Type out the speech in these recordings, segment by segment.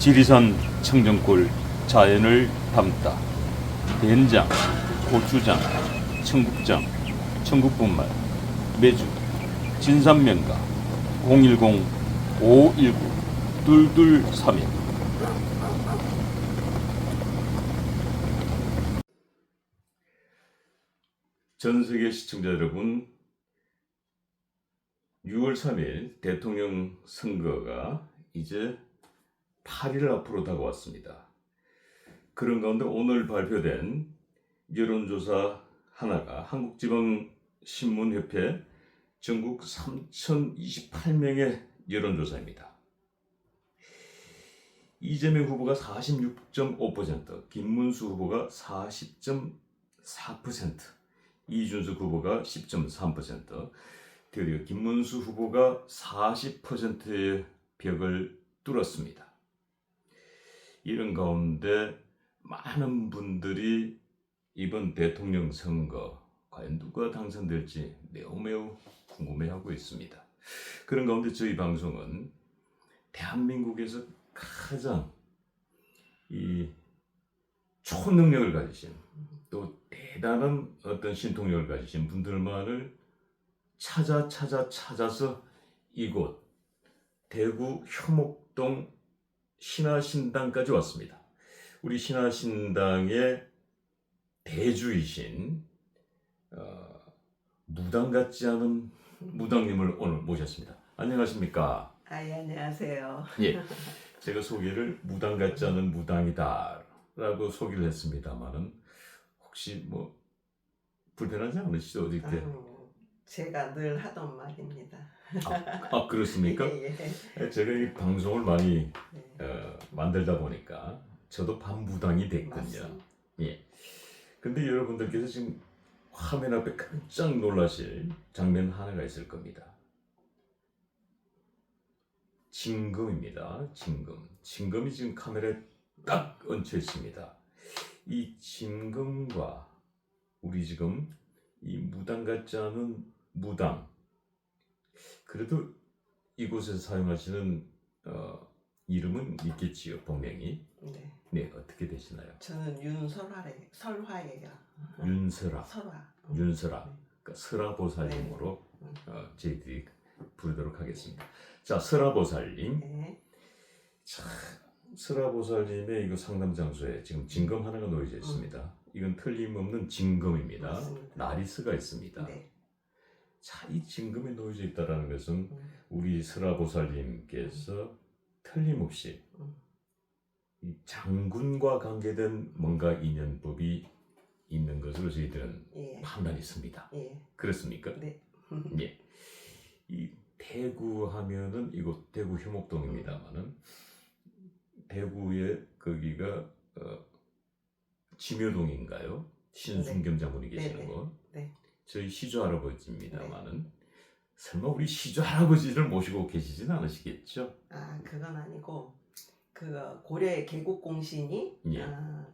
지리산 청정골 자연을 담다 된장, 고추장, 청국장, 청국분말, 매주, 진산면가 010-519-2231. 전 세계 시청자 여러분, 6월 3일 대통령 선거가 이제 8일 앞으로 다가왔습니다. 그런 가운데 오늘 발표된 여론조사 하나가 한국지방신문협회 전국 3,028명의 여론조사입니다. 이재명 후보가 46.5%, 김문수 후보가 40.4%, 이준석 후보가 10.3%, 드디어 김문수 후보가 40%의 벽을 뚫었습니다. 이런 가운데 많은 분들이 이번 대통령 선거 과연 누가 당선될지 매우 궁금해하고 있습니다. 그런 가운데 저희 방송은 대한민국에서 가장 이 초능력을 가지신 또 대단한 어떤 신통력을 가지신 분들만을 찾아서 이곳 대구 효목동 신화신당까지 왔습니다. 우리 신화신당의 대주이신 무당 같지 않은 무당님을 오늘 모셨습니다. 안녕하십니까? 예, 안녕하세요. 예, 제가 소개를 무당 같지 않은 무당이다라고 소개를 했습니다만은 혹시 뭐 불편하지 않으시죠? 이렇게? 제가 늘 하던 말입니다. 그렇습니까? 예. 제가 이 방송을 많이 네. 만들다 보니까 저도 반무당이 됐군요. 맞습니다. 예. 근데 여러분들께서 지금 화면 앞에 깜짝 놀라실 장면 하나가 있을 겁니다. 징검입니다. 징검. 징검이 지금 카메라에 딱 얹혀 있습니다. 이 징검과 우리 지금 이 무당 같지 않은 무당, 그래도 이곳에서 사용하시는 이름은 있겠지요, 본명이. 네. 네, 어떻게 되시나요? 저는 설화예요. 윤설아. 설화. 윤설아. 네. 그러니까 설화보살님으로 네. 저희들이 부르도록 하겠습니다. 자, 설화보살님. 네. 자, 설화보살님의 이거 상담 장소에 지금 징검 하나가 놓여져 있습니다. 이건 틀림없는 징검입니다. 맞습니다. 나리스가 있습니다. 네. 자, 이 징검이 놓여져 있다는 것은 우리 설화보살님께서 틀림없이 이 장군과 관계된 뭔가 인연법이 있는 것으로 저희들은 예. 판단이 씁니다. 예. 그렇습니까? 네. 예. 이 대구 하면은 이곳 대구 효목동입니다만은 대구의 거기가 지묘동인가요? 신순겸 장군이 계시는 네. 곳. 네. 저희 시조 할아버지입니다만은 설마 우리 시조 할아버지를 모시고 계시진 않으시겠죠? 그건 아니고 그 고려의 개국공신이 예.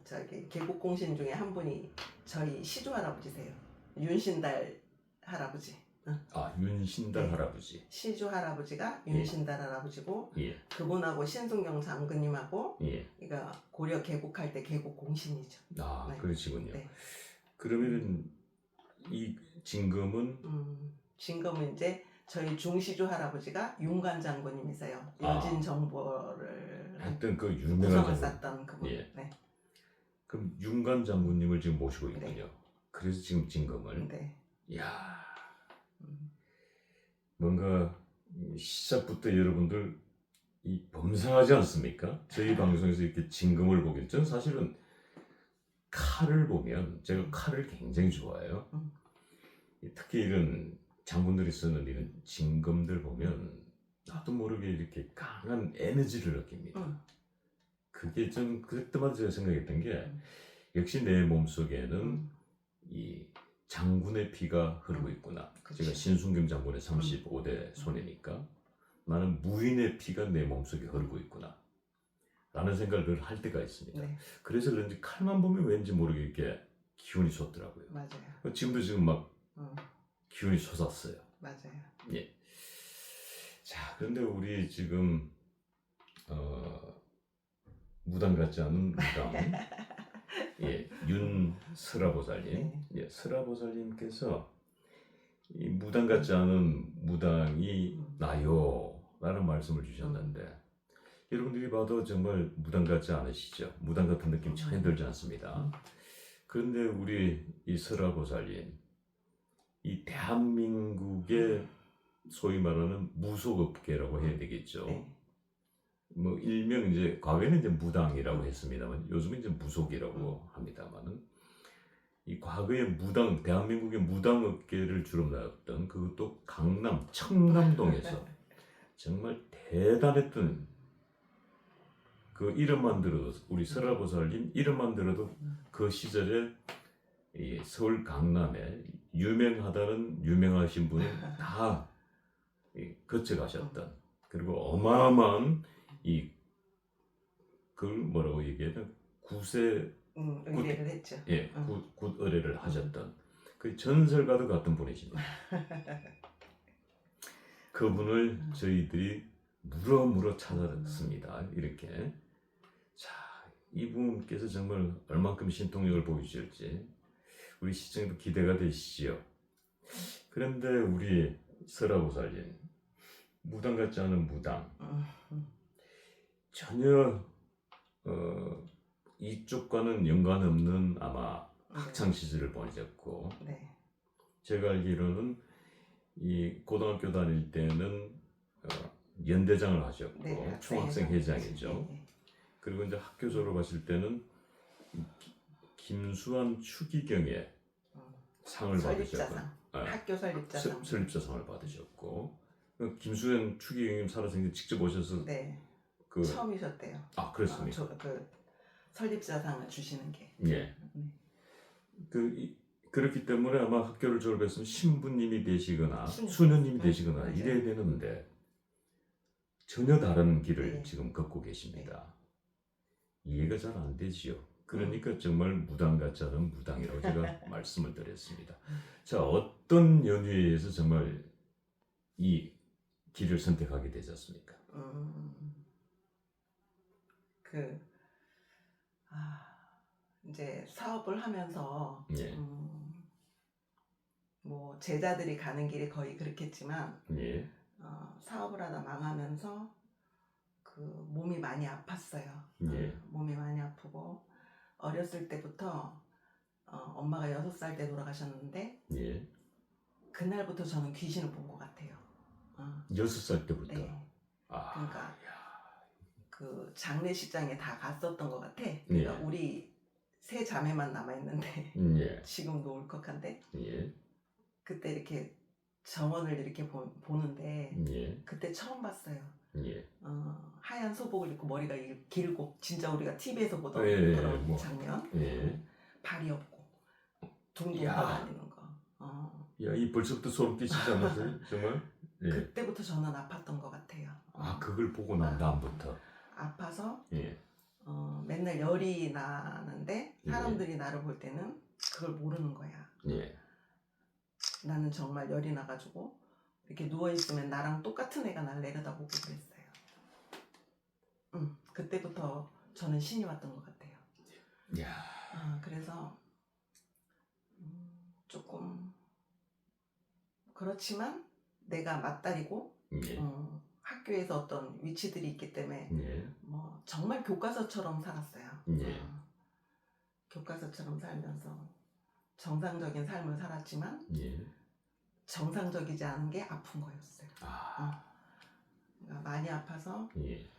저기 개국공신 중에 한 분이 저희 시조 할아버지세요. 윤신달 할아버지. 윤신달 네. 할아버지. 시조 할아버지가 윤신달 할아버지고 예. 그분하고 신순경 장군님하고 예. 그러니까 고려 개국할 때 개국공신이죠. 네. 그러시군요. 네. 그러면은 이 징검은 징검은 이제 저희 중시조 할아버지가 윤관 장군님이세요. 여진 정보를 하여튼 그 유명한 구성을 장군. 쌌던 그분. 예. 네. 그럼 윤관 장군님을 지금 모시고 있군요. 네. 그래서 지금 징검을. 네. 이야, 뭔가 시작부터 여러분들 이 범상하지 않습니까? 저희 방송에서 이렇게 징검을 보긴, 전 사실은 칼을 보면 제가 칼을 굉장히 좋아해요. 특히 이런 장군들이 쓰는 이런 징검들 보면 나도 모르게 이렇게 강한 에너지를 느낍니다. 그게 좀 그때마다 제가 생각했던 게 역시 내 몸속에는 이 장군의 피가 흐르고 있구나. 그치. 제가 신순겸 장군의 35대 손이니까 나는 무인의 피가 내 몸속에 흐르고 있구나 라는 생각을 할 때가 있습니다. 네. 그래서 그런지 칼만 보면 왠지 모르게 이렇게 기운이 솟더라고요. 맞아요. 지금도 막 기운이 솟았어요. 맞아요. 예. 자, 그런데 우리 지금 무당 같지 않은 무당. 예, 윤설아보살님. 네. 예, 설아보살님께서 이 무당 같지 않은 무당이 나요 라는 말씀을 주셨는데 여러분들이 봐도 정말 무당 같지 않으시죠? 무당 같은 느낌 전혀 들지 않습니다. 그런데 우리 이 설아보살님, 이 대한민국의 소위 말하는 무속업계라고 해야 되겠죠. 네. 뭐 일명 이제 과거에는 이제 무당이라고 했습니다만 요즘은 이제 무속이라고 합니다만은 이 과거의 무당, 대한민국의 무당업계를 주름놨던 그것도 강남 청남동에서 정말 대단했던 그 이름만 들어도 우리 설아보살님 이름만 들어도 그 시절에 이 서울 강남에 유명하신 분은 다 거쳐가셨던 그리고 어마어마한 이 그걸 뭐라고 얘기해야 되나 구세 의뢰를 했죠. 예 굿 의뢰를 하셨던 그 전설과도 같은 분이십니다. 그분을 저희들이 물어 찾았습니다. 이렇게 자 이분께서 정말 얼만큼 신통력을 보여주실지 우리 시청자도 기대가 되시지요. 그런데 우리 설아보살님 무당 같지 않은 무당 전혀 이쪽과는 연관 없는 아마 학창 시절을 보내셨고 네. 제가 알기로는 이 고등학교 다닐 때는 연대장을 하셨고 네, 총학생 회장이죠. 네. 그리고 이제 학교 졸업하실 때는 김수환 추기경의 상을 받으셨고 설립자상, 학교 설립자상. 설립자상을 받으셨고 김수환 추기경님 살아서 이제 직접 오셔서 네. 그 처음이셨대요. 그렇습니까? 그 설립자상을 주시는 게. 예. 그렇기 때문에 아마 학교를 졸업했으면 신부님이 되시거나 수녀님이 되시거나 맞아요. 이래야 되는데 전혀 다른 길을 네. 지금 걷고 계십니다. 이해가 잘 안 되지요. 그러니까 정말 무당 같지 않은 무당이라고 제가 말씀을 드렸습니다. 자, 어떤 연유에서 정말 이 길을 선택하게 되셨습니까? 이제 사업을 하면서 예. 뭐 제자들이 가는 길이 거의 그렇겠지만 예. 사업을 하다 망하면서 그 몸이 많이 아팠어요. 예. 몸이 많이 아프고 어렸을 때부터 엄마가 6살 때 돌아가셨는데 예. 그날부터 저는 귀신을 본 것 같아요. 6살 때부터. 네. 아, 그러니까 그 장례식장에 다 갔었던 것 같아. 그러니까 예. 우리 세 자매만 남아 있는데 예. 지금도 울컥한데 예. 그때 이렇게 정원을 이렇게 보는데 예. 그때 처음 봤어요. 예. 하얀 소복을 입고 머리가 길고 진짜 우리가 TV에서 보던 예, 그런 뭐. 장면. 예. 발이 없고 둥둥 야. 걸어다니는 거. 야, 이 벌써부터 소름 끼치지 않았어요? 정말? 예. 그때부터 저는 아팠던 것 같아요. 그걸 보고 난 다음부터. 아파서 예. 맨날 열이 나는데 사람들이 나를 볼 때는 그걸 모르는 거야. 예. 나는 정말 열이 나가지고 이렇게 누워있으면 나랑 똑같은 애가 날 내려다보고 그랬어요. 그때부터 저는 신이 왔던 것 같아요. 야. 그래서 조금 그렇지만 내가 맞다리고 예. 학교에서 어떤 위치들이 있기 때문에 예. 뭐 정말 교과서처럼 살았어요. 예. 교과서처럼 살면서 정상적인 삶을 살았지만 예. 정상적이지 않은 게 아픈 거였어요. 그러니까 많이 아파서 예.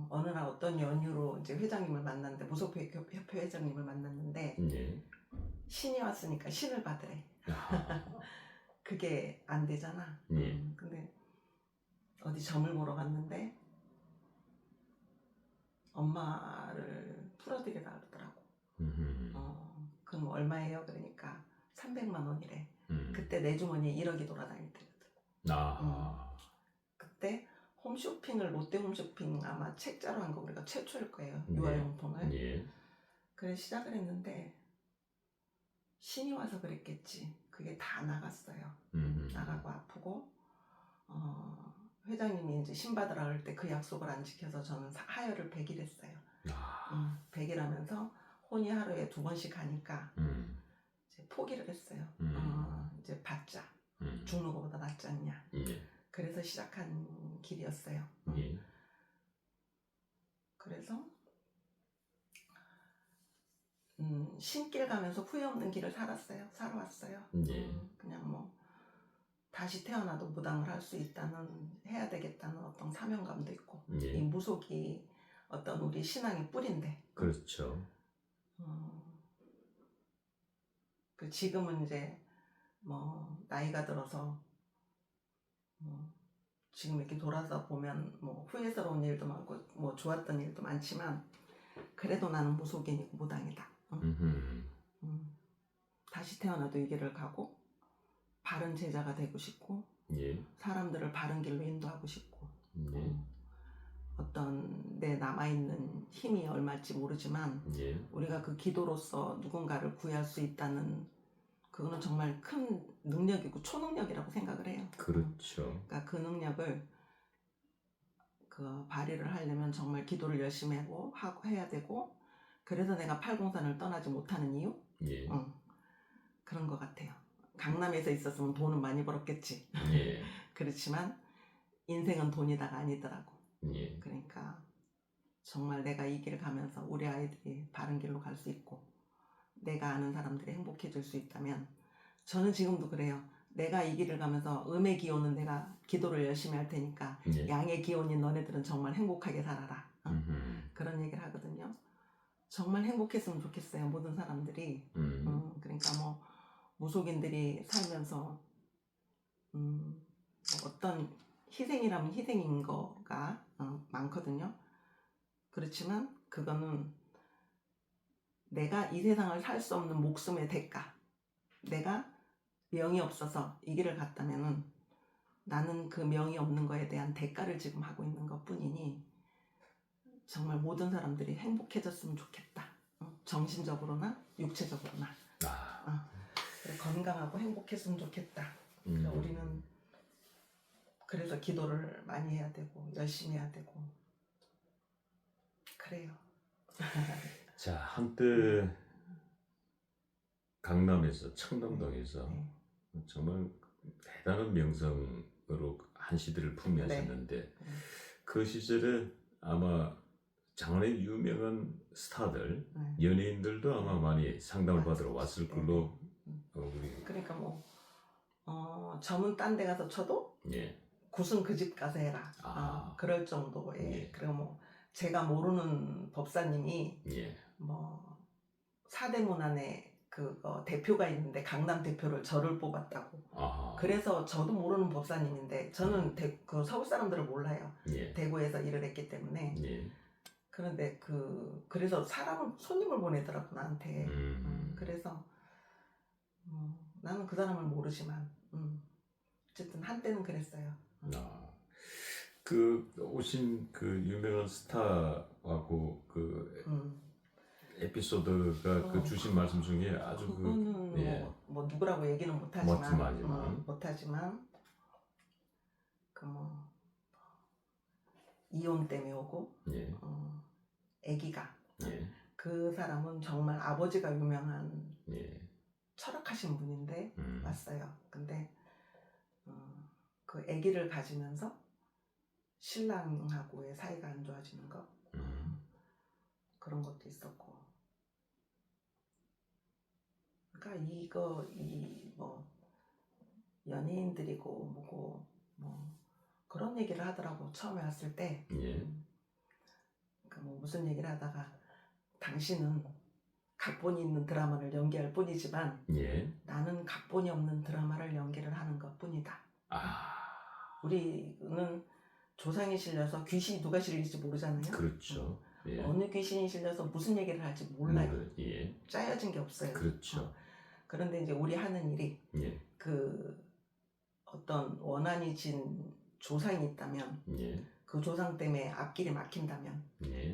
어느 날 어떤 연유로 이제 회장님을 만났는데 무속협회 회장님을 만났는데 예. 신이 왔으니까 신을 받으래. 아. 그게 안 되잖아. 예. 근데 어디 점을 보러 갔는데 엄마를 풀어드리라 그러더라고. 그럼 얼마예요? 그러니까 300만 원이래. 그때 내 주머니에 1억이 돌아다닐 때거든. 그때 홈쇼핑을 롯데 홈쇼핑 아마 책자로 한 거 우리가 최초일 거예요. 유아용품을. 예. 그래 시작을 했는데 신이 와서 그랬겠지. 그게 다 나갔어요. 나가고 아프고 회장님이 이제 신 받으라 할 때 그 약속을 안 지켜서 저는 하혈을 100일 했어요. 100일 하면서 혼이 하루에 2번씩 하니까 이제 포기를 했어요. 이제 받자. 죽는 것보다 낫지 않냐. 예. 그래서 시작한 길이었어요. 예. 그래서 신길 가면서 후회 없는 길을 살아왔어요. 예. 그냥 뭐 다시 태어나도 무당을 할 수 있다는, 해야 되겠다는 어떤 사명감도 있고, 예. 이 무속이 어떤 우리 신앙의 뿌리인데. 그렇죠. 그 지금은 이제 뭐 나이가 들어서 지금 이렇게 돌아서 보면 뭐 후회스러운 일도 많고 뭐 좋았던 일도 많지만 그래도 나는 무속인이고 무당이다. 다시 태어나도 이 길을 가고 바른 제자가 되고 싶고, 예. 사람들을 바른 길로 인도하고 싶고, 예. 어떤 내 남아있는 힘이 얼마일지 모르지만 예. 우리가 그 기도로서 누군가를 구할 수 있다는, 그거는 정말 큰 능력이고 초능력이라고 생각을 해요. 그렇죠. 그러니까 그 능력을 그 발휘를 하려면 정말 기도를 열심히 하고 해야 되고, 그래서 내가 팔공산을 떠나지 못하는 이유? 예. 그런 것 같아요. 강남에서 있었으면 돈은 많이 벌었겠지. 예. 그렇지만 인생은 돈이다가 아니더라고. 예. 그러니까 정말 내가 이 길을 가면서 우리 아이들이 바른 길로 갈 수 있고 내가 아는 사람들이 행복해질 수 있다면, 저는 지금도 그래요. 내가 이 길을 가면서 음의 기운은 내가 기도를 열심히 할 테니까 예. 양의 기운인 너네들은 정말 행복하게 살아라. 그런 얘기를 하거든요. 정말 행복했으면 좋겠어요, 모든 사람들이. 그러니까 뭐 무속인들이 살면서 뭐 어떤 희생이라면 희생인 거가 많거든요. 그렇지만 그거는 내가 이 세상을 살 수 없는 목숨의 대가, 내가 명이 없어서 이 길을 갔다면은 나는 그 명이 없는 거에 대한 대가를 지금 하고 있는 것 뿐이니 정말 모든 사람들이 행복해졌으면 좋겠다. 정신적으로나 육체적으로나. 건강하고 행복했으면 좋겠다. 그러니까 우리는 그래서 기도를 많이 해야 되고 열심히 해야 되고 그래요. 자, 한때 강남에서 청담동에서 정말 대단한 명성으로 한 시대를 풍미하셨는데 그 시절에 아마 장안의 유명한 스타들, 연예인들도 아마 많이 상담을 받으러 왔을 걸로 우리. 그러니까 뭐 점은 딴 데 가서 쳐도 굿은 그 집 가서 해라. 그럴 정도의. 그리고 뭐 제가 모르는 법사님이 뭐 사대문안에 그거 대표가 있는데 강남 대표를 저를 뽑았다고. 그래서 저도 모르는 법사님인데 저는 그 서울 사람들을 몰라요. 대구에서 일을 했기 때문에. 그런데 그래서 손님을 보내더라고 나한테. 그래서 나는 그 사람을 모르지만 어쨌든 한때는 그랬어요. 그 오신 그 유명한 스타하고 그 에피소드가 그 주신 말씀 중에 아주 그거는 뭐 누구라고 얘기는 못하지만 그 뭐 이혼 때문에 오고 아기가 그 사람은 정말 아버지가 유명한 철학하신 분인데 왔어요. 근데 그 아기를 가지면서 신랑하고의 사이가 안 좋아지는 거 그런 것도 있었고. 그러니까 뭐 연예인들이고 뭐고 뭐 그런 얘기를 하더라고 처음에 왔을 때. 그러니까 뭐 무슨 얘기를 하다가 당신은 각본이 있는 드라마를 연기할 뿐이지만 나는 각본이 없는 드라마를 연기를 하는 것 뿐이다. 우리는 조상이 실려서 귀신이 누가 실릴지 모르잖아요. 그렇죠. 어느 귀신이 실려서 무슨 얘기를 할지 몰라요. 짜여진 게 없어요. 그렇죠. 그런데 이제 우리 하는 일이 그 어떤 원한이 진 조상이 있다면 그 조상 때문에 앞길이 막힌다면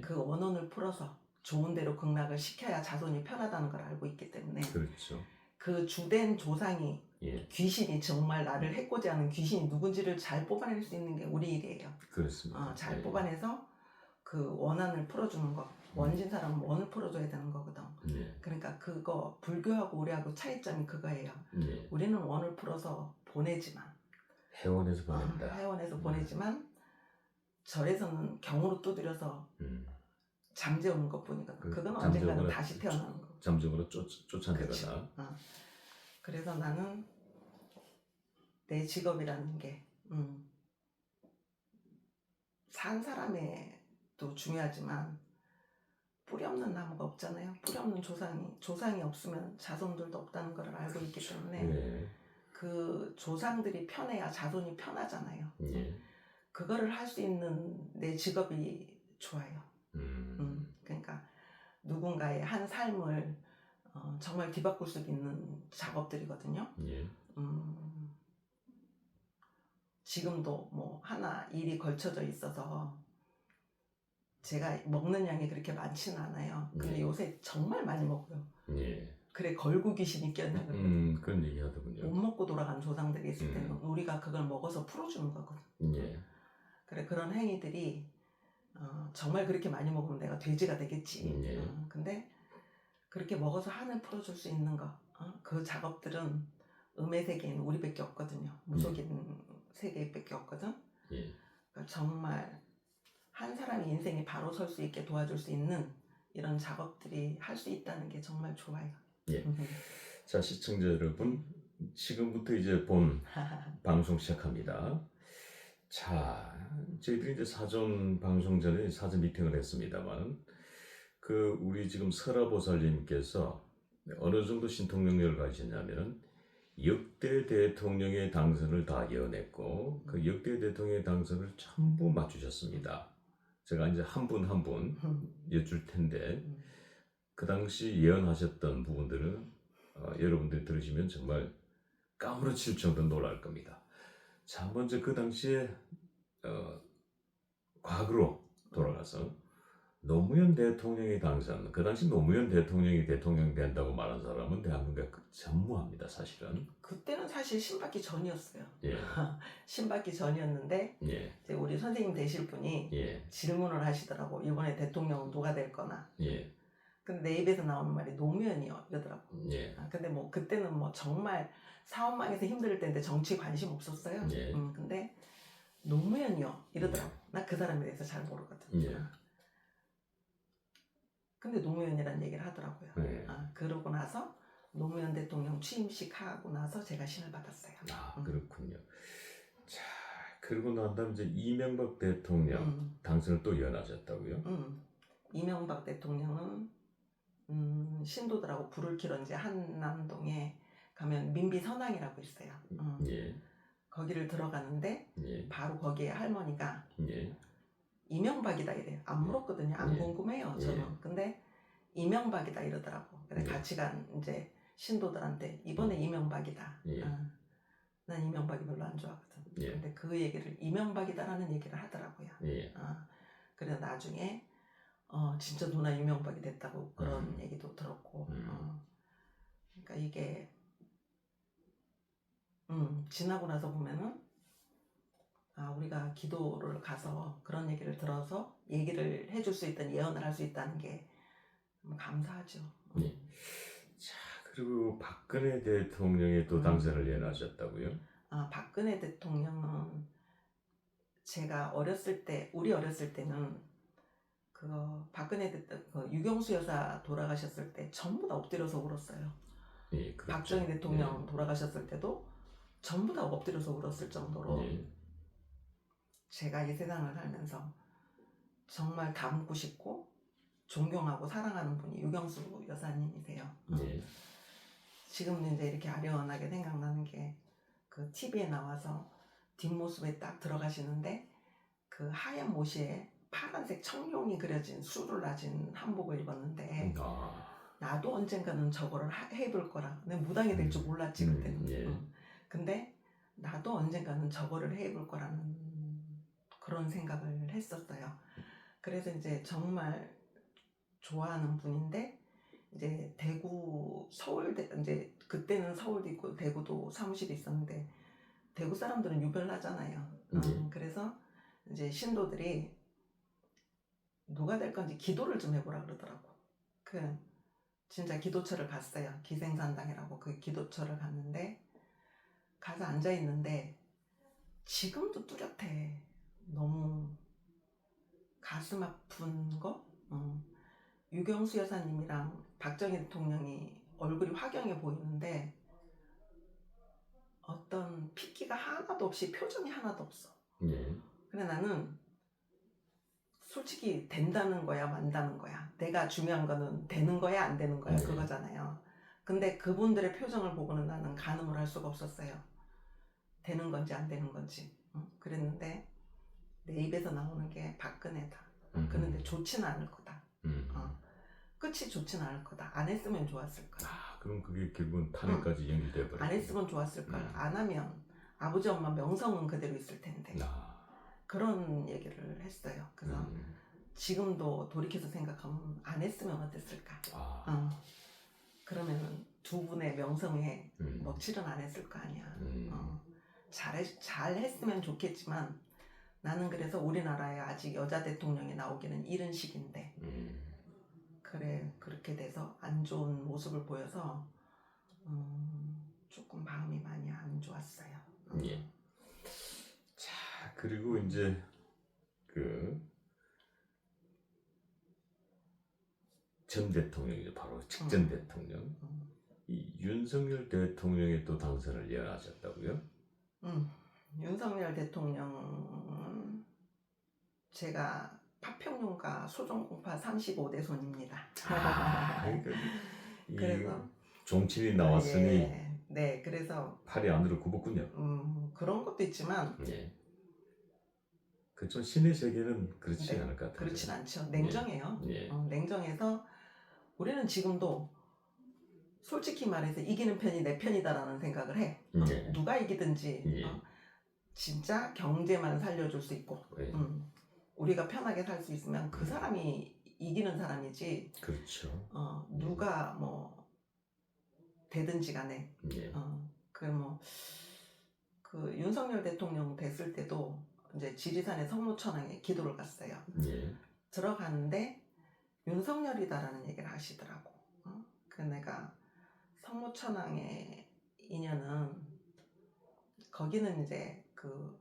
그 원혼을 풀어서 좋은 대로 극락을 시켜야 자손이 편하다는 걸 알고 있기 때문에 그렇죠. 그 주된 조상이 예. 귀신이 정말 나를 해코지하는 귀신이 누군지를 잘 뽑아낼 수 있는 게 우리 일이에요. 그렇습니다. 잘 예. 뽑아내서 그 원한을 풀어주는 거. 원진 사람은 원을 풀어줘야 되는 거거든. 예. 그러니까 그거 불교하고 우리하고 차이점이 그거예요. 예. 우리는 원을 풀어서 보내지만 회원에서 보낸다. 회원에서 보내지만 절에서는 경으로 두드려서 잠재우는 것뿐이거든. 그건 언젠가는 잠재우거나 다시 태어나는 거. 잠재우거나 쫓아내거나. 그렇죠. 그래서 나는 내 직업이라는 게 산 사람에도 중요하지만 뿌리 없는 나무가 없잖아요. 뿌리 없는 조상이 없으면 자손들도 없다는 걸 알고 있기 때문에 예. 그 조상들이 편해야 자손이 편하잖아요. 예. 그거를 할 수 있는 내 직업이 좋아요. 그러니까 누군가의 한 삶을 정말 뒤바꿀 수 있는 작업들이거든요. 예. 지금도 뭐 하나 일이 걸쳐져 있어서 제가 먹는 양이 그렇게 많지는 않아요. 근데 예. 요새 정말 많이 먹어요. 예. 그래 걸고 귀신이 꼈냐 그러거든요. 그런 얘기 하더군요. 못 먹고 돌아간 조상들이 있을 때는 우리가 그걸 먹어서 풀어주는 거거든. 예. 그래 그런 행위들이 정말 그렇게 많이 먹으면 내가 돼지가 되겠지. 예. 근데 그렇게 먹어서 한을 풀어줄 수 있는 거, 그 작업들은 음의 세계에는 우리밖에 없거든요. 무속인 세계밖에 없거든. 예. 그러니까 정말 한 사람의 인생이 바로 설 수 있게 도와줄 수 있는 이런 작업들이 할 수 있다는 게 정말 좋아요. 예. 자, 시청자 여러분, 지금부터 이제 본 방송 시작합니다. 자, 저희들이 이제 사전 방송 전에 사전 미팅을 했습니다만, 우리 지금 설화보살님께서 어느 정도 신통력을 가지셨냐면은 역대 대통령의 당선을 다 예언했고, 그 역대 대통령의 당선을 전부 맞추셨습니다. 제가 이제 한 분 한 분 여쭐 텐데, 그 당시 예언하셨던 부분들은 여러분들이 들으시면 정말 까무러칠 정도로 놀랄 겁니다. 자, 먼저 그 당시에 과거로 돌아가서 노무현 대통령의 당선, 그 당시 노무현 대통령이 대통령 된다고 말한 사람은 대한민국에 전무합니다, 사실은. 그때는 사실 신받기 전이었어요. 예. 신받기 전이었는데 예. 이제 우리 선생님 되실 분이 예. 질문을 하시더라고. 이번에 대통령은 누가 될 거나. 예. 근데 내 입에서 나오는 말이 노무현이요 이러더라고. 예. 근데 뭐 그때는 뭐 정말 사업망에서 힘들 때인데 정치 관심 없었어요. 예. 근데 노무현이요 이러더라고. 나 그 사람에 대해서 잘 모르거든. 예. 근데 노무현이라는 얘기를 하더라고요. 예. 그러고 나서 노무현 대통령 취임식 하고 나서 제가 신을 받았어요. 그렇군요. 자, 그러고 난 다음 이제 이명박 대통령 당선을 또 예언하셨다고요? 이명박 대통령은 신도들하고 불을 켜러 이제 한남동에 가면 민비 선왕이라고 있어요. 예. 거기를 들어가는데 예. 바로 거기에 할머니가 예. 이명박이다 이래요. 안 물었거든요. 안 예. 궁금해요. 저는. 예. 근데 이명박이다 이러더라고. 그래 예. 같이 간 이제 신도들한테 이번에 이명박이다. 예. 난 이명박이 별로 안 좋아하거든. 예. 근데 그 얘기를 이명박이다라는 얘기를 하더라고요. 예. 그래서 나중에 진짜 누나 이명박이 됐다고 그런 얘기도 들었고. 그러니까 이게 지나고 나서 보면은 우리가 기도를 가서 그런 얘기를 들어서 얘기를 해줄 수 있던 예언을 할 수 있다는 게 감사하죠. 예. 자, 그리고 박근혜 대통령이 또 당선을 예언하셨다고요? 박근혜 대통령은 제가 우리 어렸을 때는 박근혜 대통령, 유경수 여사 돌아가셨을 때 전부 다 엎드려서 울었어요. 예, 그렇죠. 박정희 대통령 돌아가셨을 때도 전부 다 엎드려서 울었을 정도로 제가 이 세상을 살면서 정말 닮고 싶고 존경하고 사랑하는 분이 유경수 여사님이세요. 지금은 이제 이렇게 아련하게 생각나는 게 그 TV에 나와서 뒷모습에 딱 들어가시는데 그 하얀 모시에 파란색 청룡이 그려진 수를 나진 한복을 입었는데 나도 언젠가는 저거를 해볼 거라. 내가 무당이 될 줄 몰랐지 그때는. 근데 나도 언젠가는 저거를 해볼 거라는 그런 생각을 했었어요. 그래서 이제 정말 좋아하는 분인데 이제 대구, 서울대, 이제 그때는 서울도 있고 대구도 사무실이 있었는데 대구 사람들은 유별나잖아요. 그래서 이제 신도들이 누가 될 건지 기도를 좀 해보라 그러더라고. 그 진짜 기도처를 갔어요. 기생산당이라고 그 기도처를 갔는데 가서 앉아 있는데 지금도 뚜렷해. 너무 가슴 아픈 거. 유경수 여사님이랑 박정희 대통령이 얼굴이 화경해 보이는데 어떤 핏기가 하나도 없이 표정이 하나도 없어. 근데 나는 솔직히 된다는 거야 만다는 거야. 내가 중요한 거는 되는 거야 안 되는 거야 그거잖아요. 근데 그분들의 표정을 보고는 나는 가늠을 할 수가 없었어요. 되는 건지 안 되는 건지. 그랬는데 내 입에서 나오는 게 박근혜다. 그런데 좋지는 않을 거다. 끝이 좋지는 않을 거다. 안 했으면 좋았을 거야. 그럼 그게 결국은 탄핵까지 연결돼 버려. 안 했으면 좋았을 걸. 안 하면 아버지 엄마 명성은 그대로 있을 텐데. 그런 얘기를 했어요. 그래서 지금도 돌이켜서 생각하면 안 했으면 어땠을까. 그러면 두 분의 명성에 먹칠은 안 했을 거 아니야. 잘 했으면 좋겠지만 나는 그래서 우리나라에 아직 여자 대통령이 나오기는 이른 시기인데 그래 그렇게 돼서 안 좋은 모습을 보여서 조금 마음이 많이 안 좋았어요. 자, 그리고 이제 그 전 대통령이죠. 바로 직전 대통령. 이 윤석열 대통령이 또 당선을 예언하셨다고요? 윤석열 대통령은 제가 파평윤과 소정공파 35대 손입니다. 그래서 종친이 나왔으니 네, 그래서 팔이 안으로 굽었군요. 그런 것도 있지만 그렇죠. 신의 세계는 그렇지 않을 것 같아요. 그렇진 않죠. 냉정해요. 냉정해서 우리는 지금도 솔직히 말해서 이기는 편이 내 편이다라는 생각을 해. 누가 이기든지 진짜 경제만 살려줄 수 있고 우리가 편하게 살 수 있으면 그 사람이 이기는 사람이지. 그렇죠. 누가 뭐 되든지 간에 그 윤석열 대통령 됐을 때도 이제 지리산의 성모천왕에 기도를 갔어요. 들어가는데 윤석열이다라는 얘기를 하시더라고. 그 내가 성모천왕의 인연은 거기는 이제 그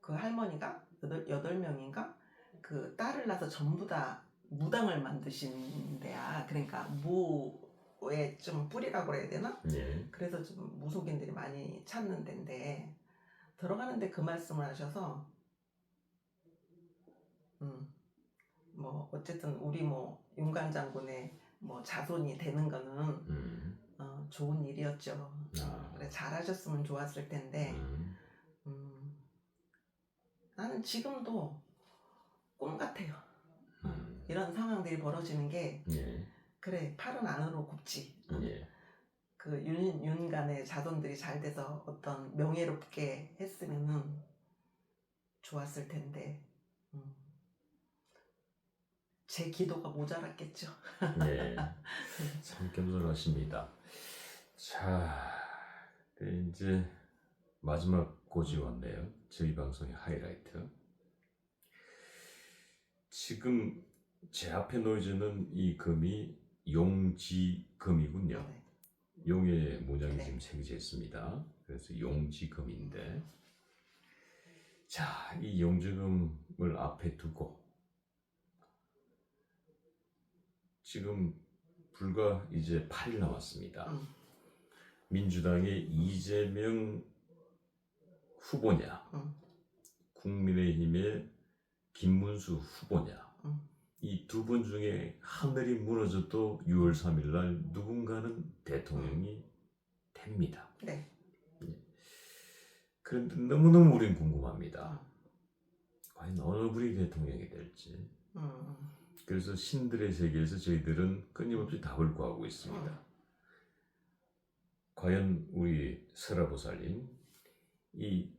할머니가 8명인가 그 딸을 낳아서 전부 다 무당을 만드신 데야. 그러니까 무에 좀 뿌리라고 그래야 되나? 그래서 좀 무속인들이 많이 찾는 데인데 들어가는데 그 말씀을 하셔서 뭐 어쨌든 우리 뭐 윤관 장군의 뭐 자손이 되는 거는 좋은 일이었죠. 그래 잘하셨으면 좋았을 텐데 나는 지금도 꿈 같아요. 이런 상황들이 벌어지는 게 그래 팔은 안으로 굽지. 그 윤간의 자손들이 잘 돼서 어떤 명예롭게 했으면은 좋았을 텐데 제 기도가 모자랐겠죠. 참 겸손하십니다. 자, 이제 마지막 고지 왔네요. 저희 방송의 하이라이트. 지금 제 앞에 놓여지는 이 금이 용지금이군요. 용의 문양이 지금 새겨져 있습니다. 그래서 용지금인데, 자, 이 용지금을 앞에 두고 지금 불과 이제 8일 남았습니다. 민주당의 이재명 후보냐, 국민의힘의 김문수 후보냐, 이 두 분 중에 하늘이 무너져도 6월 3일 날 누군가는 대통령이 됩니다. 그런데 너무너무 우린 궁금합니다. 과연 어느 분이 대통령이 될지. 그래서 신들의 세계에서 저희들은 끊임없이 답을 구하고 있습니다. 과연 우리 설아보살님 이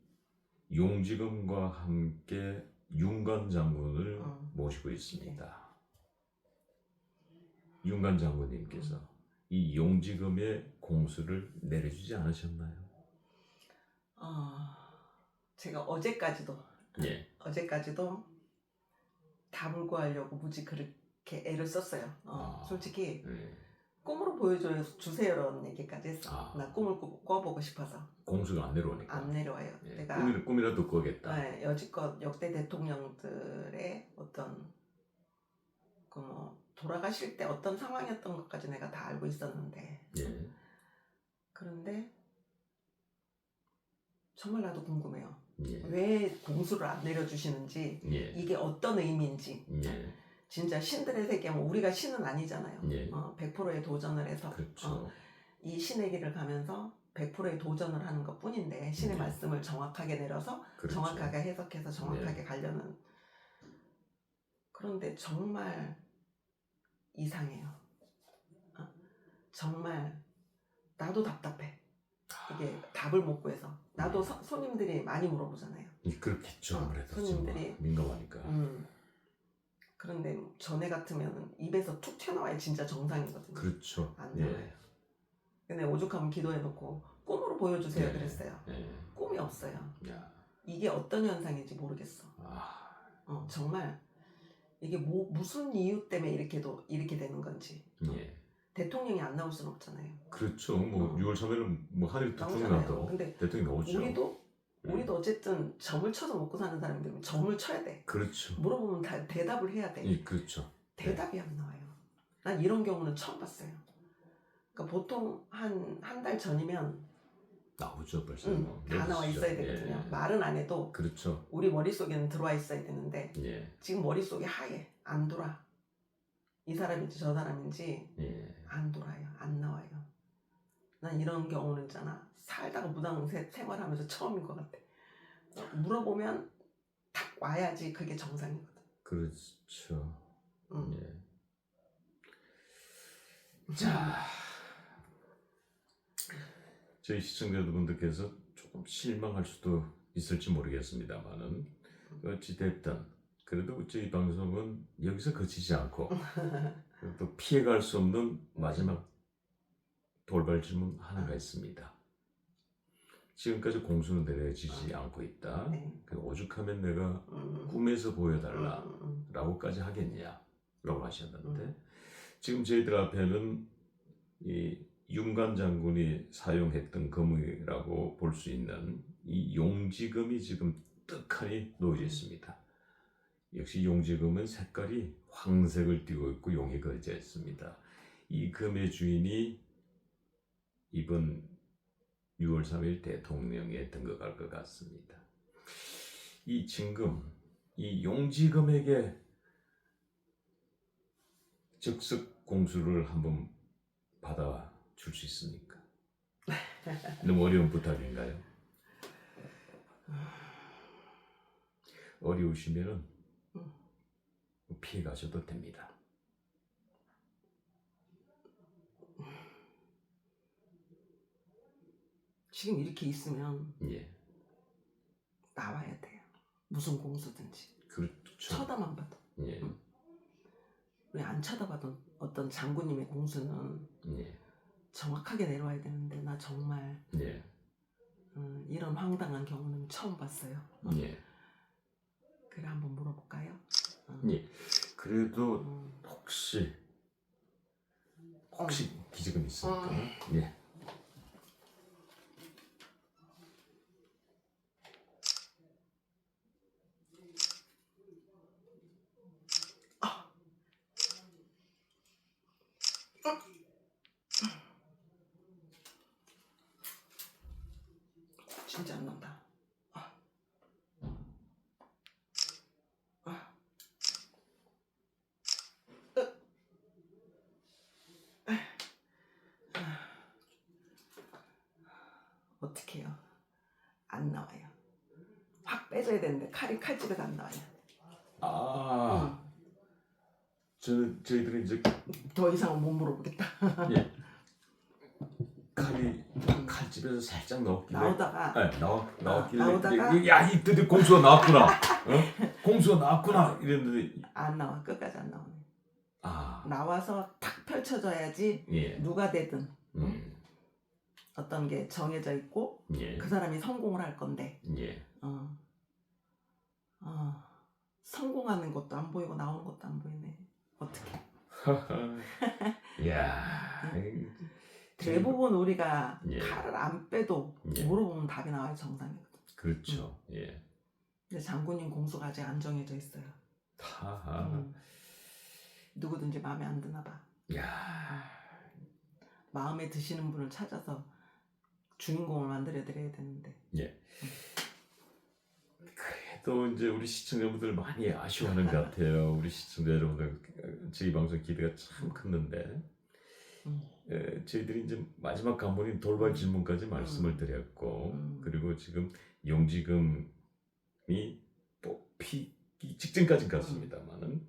용지금과 함께 윤관 장군을 모시고 있습니다. 윤관 장군님께서 이 용지금의 공수를 내려주지 않으셨나요? 제가 어제까지도 예. 다불고하려고 무지 그렇게 애를 썼어요. 솔직히 예. 꿈으로 보여주세요라는 얘기까지 했어. 나 꿈을 꿔보고 싶어서. 공수가 안 내려오니까. 안 내려와요. 예. 내가 꿈이라도 꿔겠다. 네, 여지껏 역대 대통령들의 어떤 돌아가실 때 어떤 상황이었던 것까지 내가 다 알고 있었는데. 예. 그런데 정말 나도 궁금해요. 예. 왜 공수를 안 내려주시는지, 예. 이게 어떤 의미인지. 예. 진짜 신들의 세계면 우리가 신은 아니잖아요. 예. 100%의 도전을 해서 그렇죠. 이 신의 길을 가면서 100%의 도전을 하는 것 뿐인데, 신의 말씀을 정확하게 내려서 그렇죠. 정확하게 해석해서 정확하게 가려는. 그런데 정말 이상해요. 정말 나도 답답해. 이게 답을 못 구해서. 나도 손님들이 많이 물어보잖아요. 그렇겠죠. 아무래도 손님들이 민감하니까. 그런데 전에 같으면 입에서 툭 튀어나와야 진짜 정상이거든요. 그렇죠. 안 나와요. 근데 오죽하면 기도해놓고 꿈으로 보여주세요 그랬어요. 꿈이 없어요. 야. 이게 어떤 현상인지 모르겠어. 정말 이게 무슨 이유 때문에 이렇게 되는 건지. 대통령이 안 나올 수는 없잖아요. 그렇죠. 6월 3일은 하늘이 뚝 나도 근데 대통령이 나오죠. 우리도 어쨌든 점을 쳐서 먹고 사는 사람들은 점을 쳐야 돼. 그렇죠. 물어보면 다 대답을 해야 돼. 그렇죠. 대답이 안 나와요. 난 이런 경우는 처음 봤어요. 그러니까 보통 한 달 전이면 나오죠 벌써. 다 나와 있어야 되거든요. 말은 안 해도 그렇죠. 우리 머릿속에는 들어와 있어야 되는데 지금 머릿속이 하얘. 안 돌아. 이 사람인지 저 사람인지 안 돌아요. 안 나와요. 난 이런 경우는 있잖아. 살다가 무당 생활하면서 처음인 것 같아. 물어보면 딱 와야지 그게 정상이거든. 그렇죠. 자, 저희 시청자분들께서 조금 실망할 수도 있을지 모르겠습니다만은 어찌됐든 그래도 저희 방송은 여기서 그치지 않고 또 피해갈 수 없는 마지막 돌발 질문 하나가 있습니다. 지금까지 공수는 내려지지 않고 있다. 오죽하면 내가 꿈에서 보여달라 라고까지 하겠냐 라고 하셨는데 지금 저희들 앞에는 이 윤관 장군이 사용했던 금이라고 볼 수 있는 이 용지금이 지금 떡하니 놓여져 있습니다. 역시 용지금은 색깔이 황색을 띠고 있고 용이 그려져 있습니다. 이 금의 주인이 이번 6월 3일 대통령에 등극할 것 같습니다. 이 진금, 이 용지금에게 즉석 공수를 한번 받아줄 수 있습니까? 너무 어려운 부탁인가요? 어려우시면 피해 가셔도 됩니다. 지금 이렇게 있으면 나와야 돼요. 무슨 공수든지. 그렇죠. 쳐다만 봐도. 왜 안 쳐다봐도 어떤 장군님의 공수는 정확하게 내려와야 되는데 나 정말 이런 황당한 경우는 처음 봤어요. 그래 한번 물어볼까요? 그래도 혹시 기적은 있습니까? 진짜 안 난다. 어떻게 해요? 안 나와요. 확 빼줘야 되는데 칼집에서 안 나와요. 저희들은 이제 더 이상은 못 물어보겠다. 칼집에서 살짝 넣었길래 나오다가 나왔길래 야, 이 드디어 공수가 나왔구나. 공수가 나왔구나 이랬는데 안 나와. 끝까지 안 나오네. 나와서 탁 펼쳐져야지 예. 누가 되든 어떤 게 정해져 있고 예. 그 사람이 성공을 할 건데 예. 성공하는 것도 안 보이고 나오는 것도 안 보이네. 어떻게? 야. 대부분 우리가 예. 칼을 안 빼도 예. 물어보면 답이 나와요. 정상이거든. 그렇죠. 예. 근데 장군님 공수가 아직 안 정해져 있어요. 누구든지 마음에 안 드나 봐. 야. 마음에 드시는 분을 찾아서 주인공을 만들어 드려야 되는데. 예. 그래도 이제 우리 시청자분들 많이 아쉬워하는 것 같아요. 우리 시청자 여러분들 저희 방송 기대가 참 컸는데 저희들이 이제 마지막 간본인 돌발 질문까지 말씀을 드렸고 그리고 지금 용지금이 뽑히기 직전까지 갔습니다만은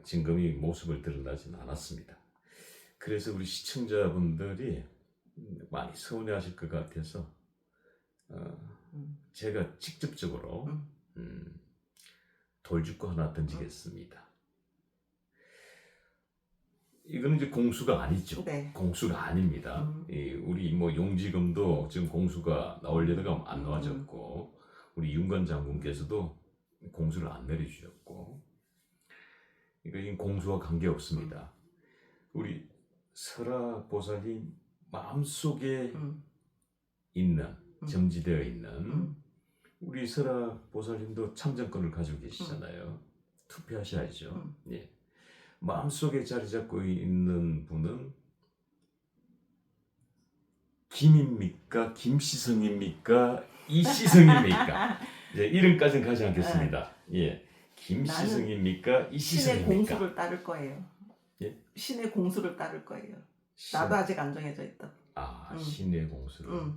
진금이 모습을 드러나진 않았습니다. 그래서 우리 시청자분들이 많이 서운해하실 것 같아서 제가 직접적으로 돌직구 하나 던지겠습니다. 이거는 이제 공수가 아니죠. 네. 공수가 아닙니다. 우리 뭐 용지금도 지금 공수가 나올 예정가 안 나와졌고 우리 윤관 장군께서도 공수를 안 내려주셨고 이건 공수와 관계 없습니다. 우리 설아 보살님 마음속에 있는 점지되어 있는 우리 설아 보살님도 참정권을 가지고 계시잖아요. 투표하셔야죠. 예. 마음속에 자리 잡고 있는 분은 김입니까? 김시성입니까? 이시성입니까? 예, 이름까지는 가지 않겠습니다. 예, 김시성입니까? 신의 이시성입니까? 공수를 따를 거예요. 예? 신의 공수를 따를 거예요. 나도 아직 안 정해져 있다. 신의 공수를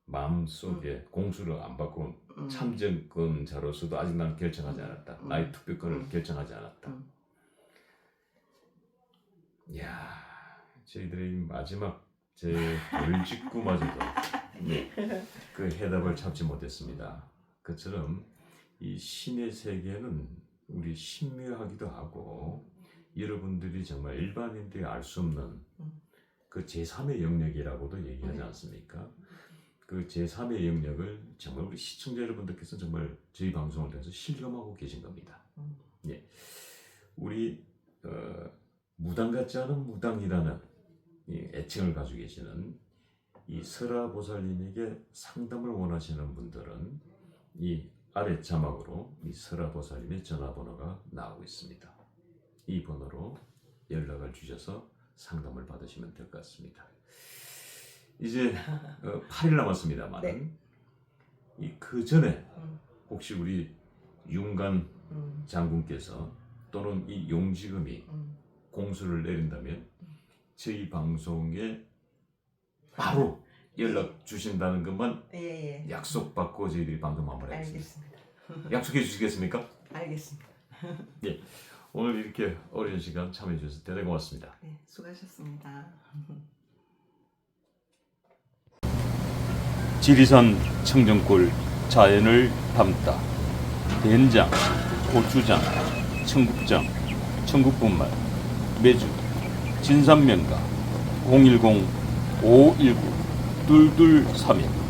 마음속에 공수를 안 받고 참정권자로서도 아직 나는 결정하지 않았다. 나의 투표권을 결정하지 않았다. 이야, 저희들의 마지막 제 돌직구마저도 그 해답을 찾지 못했습니다. 그처럼 이 신의 세계는 우리 신묘하기도 하고 여러분들이 정말 일반인들이 알 수 없는 그 제3의 영역이라고도 얘기하지 않습니까? 그 제3의 영역을 정말 우리 시청자 여러분들께서 정말 저희 방송을 통해서 실감하고 계신 겁니다. 예, 우리 무당 같지 않은 무당이라는 이 애칭을 가지고 계시는 이 설아 보살님에게 상담을 원하시는 분들은 이 아래 자막으로 이 설아 보살님의 전화번호가 나오고 있습니다. 이 번호로 연락을 주셔서 상담을 받으시면 될 것 같습니다. 이제 8일 남았습니다만 이 그 전에 혹시 우리 윤관 장군께서 또는 이 용지금이 공수를 내린다면 저희 방송에 바로 연락 주신다는 것만 약속받고 저희들이 방송 마무리하겠습니다. 약속해 주시겠습니까? 알겠습니다. 예, 오늘 이렇게 어려운 시간 참여해 주셔서 대단히 고맙습니다. 네, 수고하셨습니다. 지리산 청정골 자연을 담다 된장, 고추장, 청국장, 청국분말, 매주, 진산면가 010-519-2231